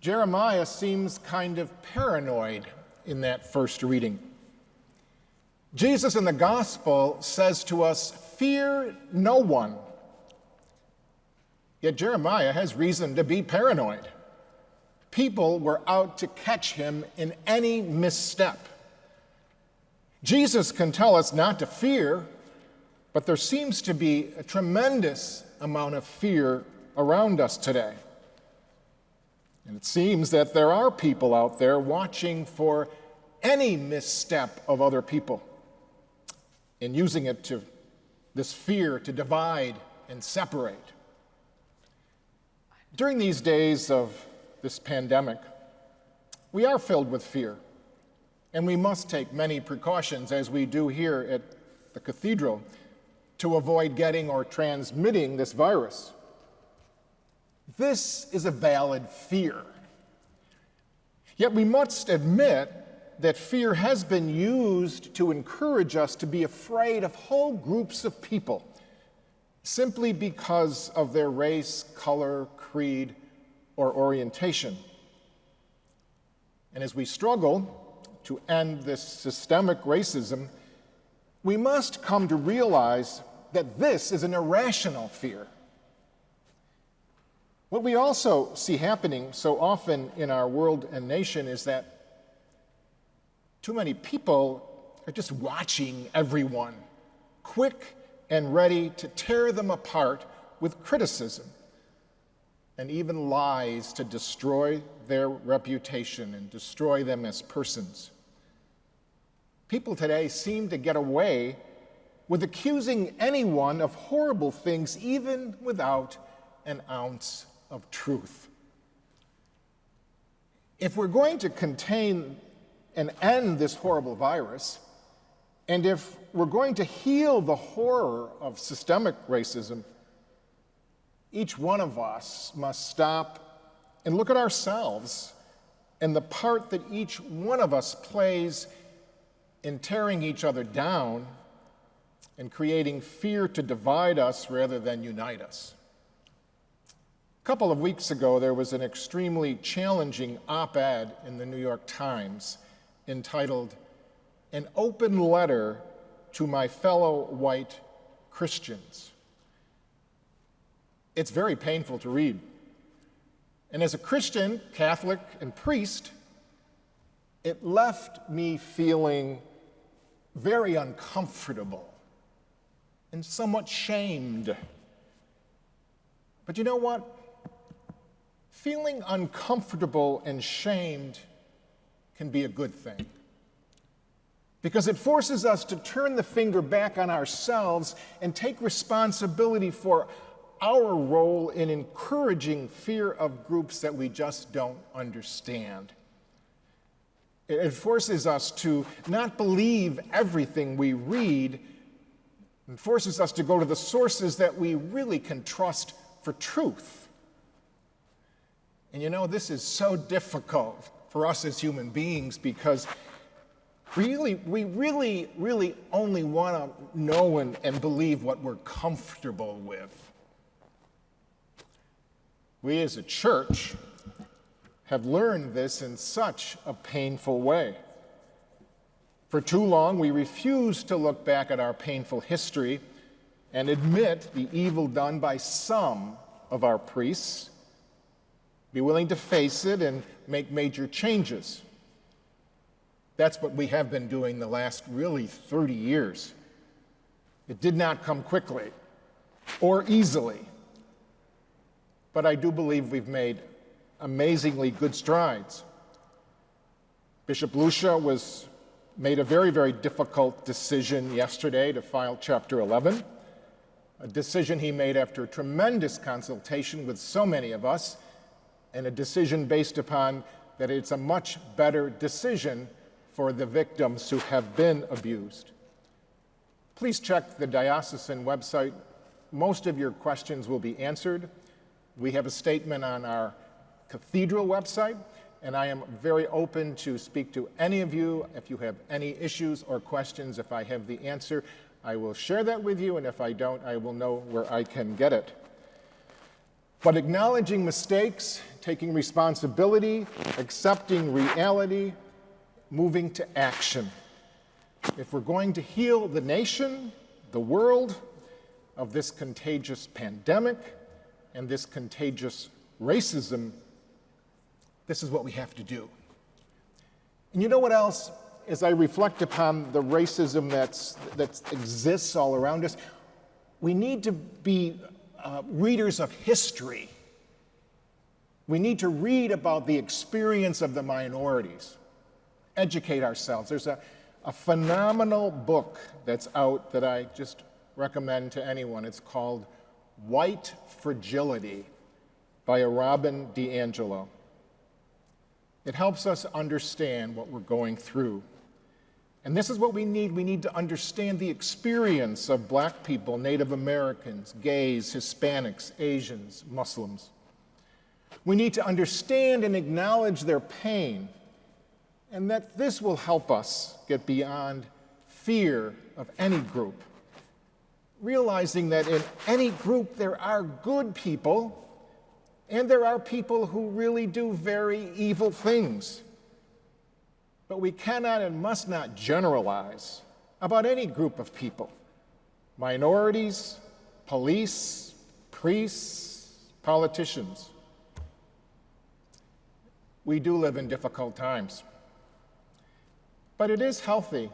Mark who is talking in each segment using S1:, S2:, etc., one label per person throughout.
S1: Jeremiah seems kind of paranoid in that first reading. Jesus in the gospel says to us, "Fear no one." Yet Jeremiah has reason to be paranoid. People were out to catch him in any misstep. Jesus can tell us not to fear, but there seems to be a tremendous amount of fear around us today. And it seems that there are people out there watching for any misstep of other people and using this fear to divide and separate. During these days of this pandemic, we are filled with fear, and we must take many precautions, as we do here at the Cathedral, to avoid getting or transmitting this virus. This is a valid fear. Yet we must admit that fear has been used to encourage us to be afraid of whole groups of people simply because of their race, color, creed, or orientation. And as we struggle to end this systemic racism, we must come to realize that this is an irrational fear. What we also see happening so often in our world and nation is that too many people are just watching everyone, quick and ready to tear them apart with criticism and even lies to destroy their reputation and destroy them as persons. People today seem to get away with accusing anyone of horrible things, even without an ounce of truth. If we're going to contain and end this horrible virus, and if we're going to heal the horror of systemic racism, each one of us must stop and look at ourselves and the part that each one of us plays in tearing each other down and creating fear to divide us rather than unite us. A couple of weeks ago, there was an extremely challenging op-ed in the New York Times entitled, "An Open Letter to My Fellow White Christians." It's very painful to read. And as a Christian, Catholic, and priest, it left me feeling very uncomfortable and somewhat shamed. But you know what? Feeling uncomfortable and shamed can be a good thing, because it forces us to turn the finger back on ourselves and take responsibility for our role in encouraging fear of groups that we just don't understand. It forces us to not believe everything we read, and forces us to go to the sources that we really can trust for truth. And you know, this is so difficult for us as human beings, because we really only want to know and believe what we're comfortable with. We as a church have learned this in such a painful way. For too long, we refuse to look back at our painful history and admit the evil done by some of our priests, be willing to face it and make major changes. That's what we have been doing the last really 30 years. It did not come quickly or easily, but I do believe we've made amazingly good strides. Bishop Lucia made a very, very difficult decision yesterday to file Chapter 11, a decision he made after tremendous consultation with so many of us, and a decision based upon that it's a much better decision for the victims who have been abused. Please check the diocesan website. Most of your questions will be answered. We have a statement on our Cathedral website, and I am very open to speak to any of you. If you have any issues or questions, if I have the answer, I will share that with you, and if I don't, I will know where I can get it. But acknowledging mistakes taking responsibility, accepting reality, moving to action. If we're going to heal the nation, the world, of this contagious pandemic and this contagious racism, this is what we have to do. And you know what else? As I reflect upon the racism that exists all around us, we need to be readers of history. We need to read about the experience of the minorities, educate ourselves. There's a phenomenal book that's out that I just recommend to anyone. It's called White Fragility by Robin DiAngelo. It helps us understand what we're going through. And this is what we need. We need to understand the experience of Black people, Native Americans, gays, Hispanics, Asians, Muslims. We need to understand and acknowledge their pain, and that this will help us get beyond fear of any group. Realizing that in any group there are good people, and there are people who really do very evil things. But we cannot and must not generalize about any group of people. Minorities, police, priests, politicians. We do live in difficult times. But it is healthy.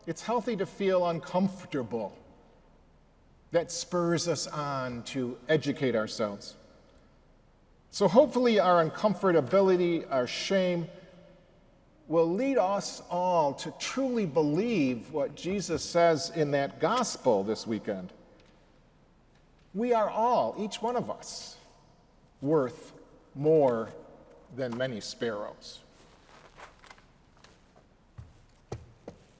S1: It's healthy to feel uncomfortable. That spurs us on to educate ourselves. So hopefully our uncomfortability, our shame, will lead us all to truly believe what Jesus says in that gospel this weekend. We are all, each one of us, worth more than many sparrows.